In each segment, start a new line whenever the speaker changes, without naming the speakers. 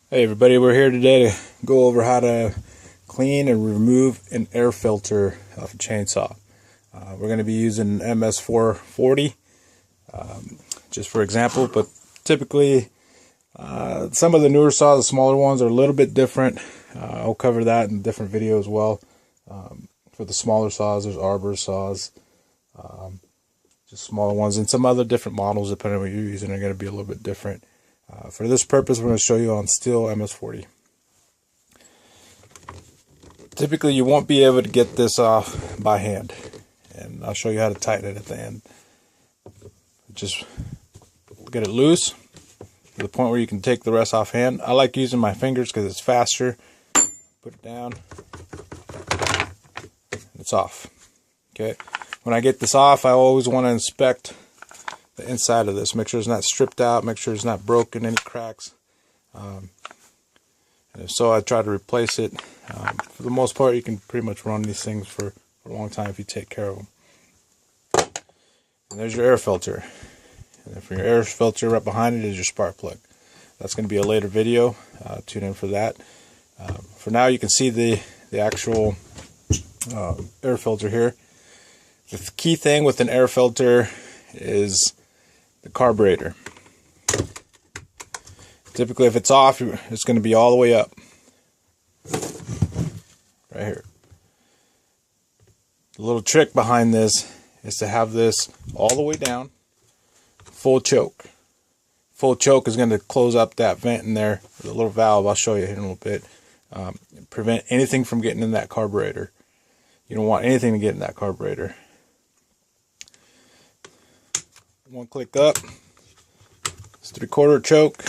Hey everybody, we're here today to go over how to clean and remove an air filter off a chainsaw. We're going to be using MS440 just for example, but typically some of the newer saws, the smaller ones, are a little bit different. I'll cover that in a different video as well. For the smaller saws, there's arbor saws, just smaller ones, and some other different models depending on what you're using are going to be a little bit different. For this purpose, we're going to show you on Stihl MS40. Typically, you won't be able to get this off by hand, and I'll show you how to tighten it at the end. Just get it loose to the point where you can take the rest off hand. I like using my fingers because it's faster. Put it down, and it's off. Okay. When I get this off, I always want to inspect the inside of this, make sure it's not stripped out, make sure it's not broken, any cracks. And if so, I try to replace it. For the most part, you can pretty much run these things for a long time if you take care of them. And there's your air filter. And then for your air filter, right behind it is your spark plug. That's going to be a later video. Tune in for that. For now, you can see the actual air filter here. The key thing with an air filter is the carburetor. Typically, if it's off, it's going to be all the way up. Right here. The little trick behind this is to have this all the way down, full choke. Full choke is going to close up that vent in there, the little valve. I'll show you in a little bit. Prevent anything from getting in that carburetor. You don't want anything to get in that carburetor. One click up, it's 3/4 choke,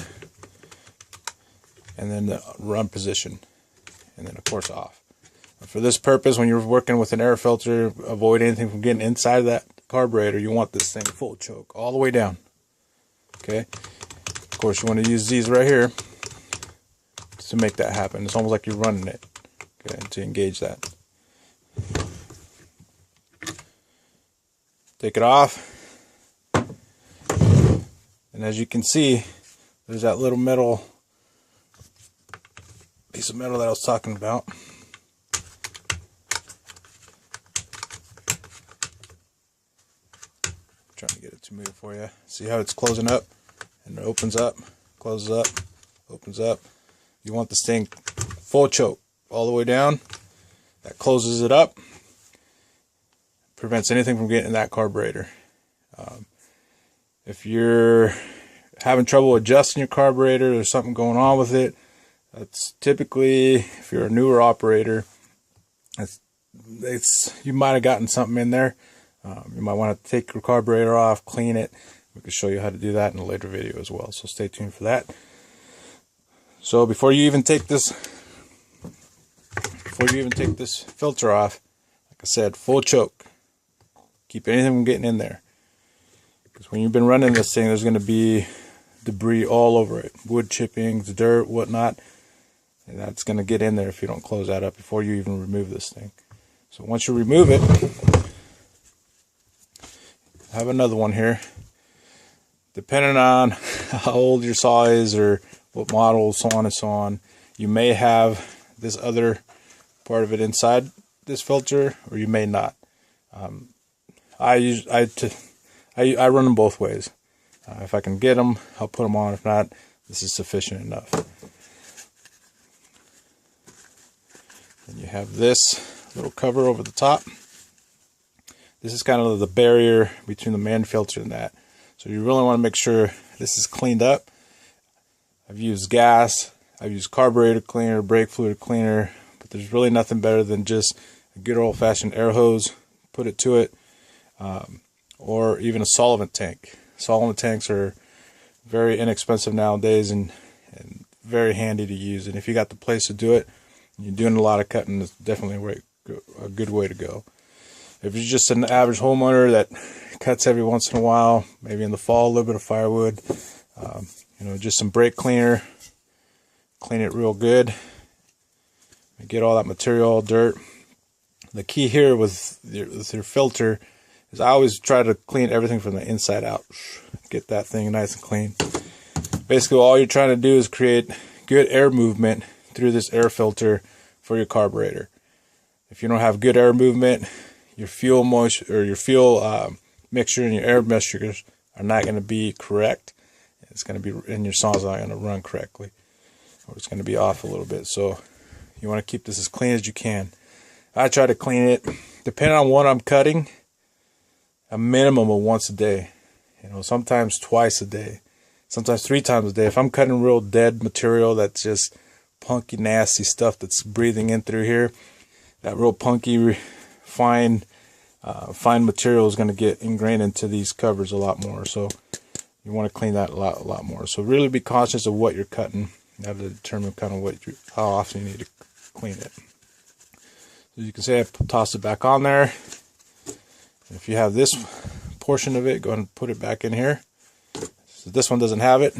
and then the run position, and then of course off. And for this purpose, when you're working with an air filter, avoid anything from getting inside of that carburetor. You want this thing full choke all the way down. Okay. Of course, you want to use these right here to make that happen. It's almost like you're running it. Okay, to engage that. Take it off. And as you can see, there's that little metal piece of metal that I was talking about. Trying to get it to move for you. See how it's closing up and it opens up, closes up, opens up. You want this thing full choke all the way down. That closes it up, prevents anything from getting in that carburetor. If you're having trouble adjusting your carburetor, there's something going on with it. That's typically, if you're a newer operator, you might have gotten something in there. You might want to take your carburetor off, clean it. We can show you how to do that in a later video as well. So stay tuned for that. So before you even take this filter off, like I said, full choke. Keep anything from getting in there. Because when you've been running this thing, there's going to be debris all over it. Wood chippings, dirt, whatnot. And that's going to get in there if you don't close that up before you even remove this thing. So once you remove it, I have another one here. Depending on how old your saw is or what model, so on and so on, you may have this other part of it inside this filter, or you may not. I run them both ways. If I can get them, I'll put them on. If not, this is sufficient enough. Then you have this little cover over the top. This is kind of the barrier between the main filter and that. So you really want to make sure this is cleaned up. I've used gas, I've used carburetor cleaner, brake fluid cleaner, but there's really nothing better than just a good old-fashioned air hose. Put it to it. Or even a solvent tank. Solvent tanks are very inexpensive nowadays and very handy to use. And if you got the place to do it, and you're doing a lot of cutting, it's definitely a good way to go. If you're just an average homeowner that cuts every once in a while, maybe in the fall, a little bit of firewood, just some brake cleaner, clean it real good, and get all that material, dirt. The key here with your filter is I always try to clean everything from the inside out. Get that thing nice and clean. Basically, all you're trying to do is good air movement through this air filter for your carburetor. If you don't have good air movement, your fuel moisture or your fuel mixture and your air mixtures are not going to be correct. It's going to be, and your saw's not going to run correctly, or it's going to be off a little bit. So you want to keep this as clean as you can. I try to clean it, depending on what I'm cutting, a minimum of once a day. You know, sometimes twice a day, sometimes 3 times a day. If I'm cutting real dead material that's just punky, nasty stuff that's breathing in through here, that real punky, fine material is going to get ingrained into these covers a lot more. So you want to clean that a lot more. So really be cautious of what you're cutting. You have to determine kind of how often you need to clean it. So you can see I tossed it back on there. If you have this portion of it, go ahead and put it back in here. So this one doesn't have it,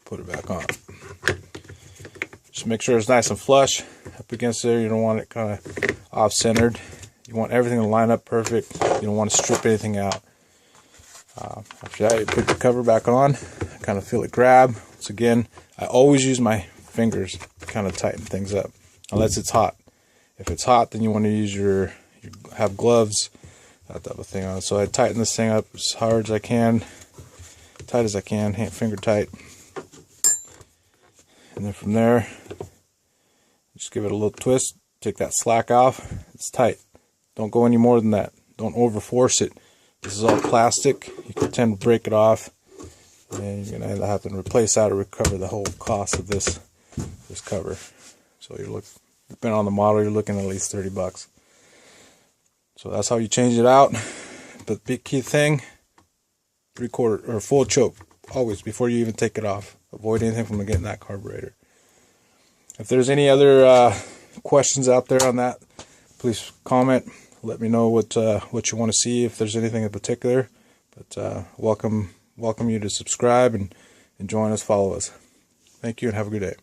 put it back on. Just make sure it's nice and flush up against there. You don't want it kind of off-centered. You want everything to line up perfect. You don't want to strip anything out. After that, you put the cover back on. Kind of feel it grab. Once again, I always use my fingers to kind of tighten things up, unless it's hot. If it's hot, then you want to use have gloves, that type of thing on. So I tighten this thing up as hard as I can, tight as I can, finger tight. And then from there, just give it a little twist, take that slack off. It's tight. Don't go any more than that. Don't over force it. This is all plastic. You can tend to break it off, and you're gonna have to replace that or recover the whole cost of this cover. So depending on the model, you're looking at least $30. So that's how you change it out. But the big key thing, 3/4 or full choke always before you even take it off. Avoid anything from getting that carburetor. If there's any other questions out there on that, please comment. Let me know what you want to see, if there's anything in particular. But welcome you to subscribe and join us, follow us. Thank you, and have a good day.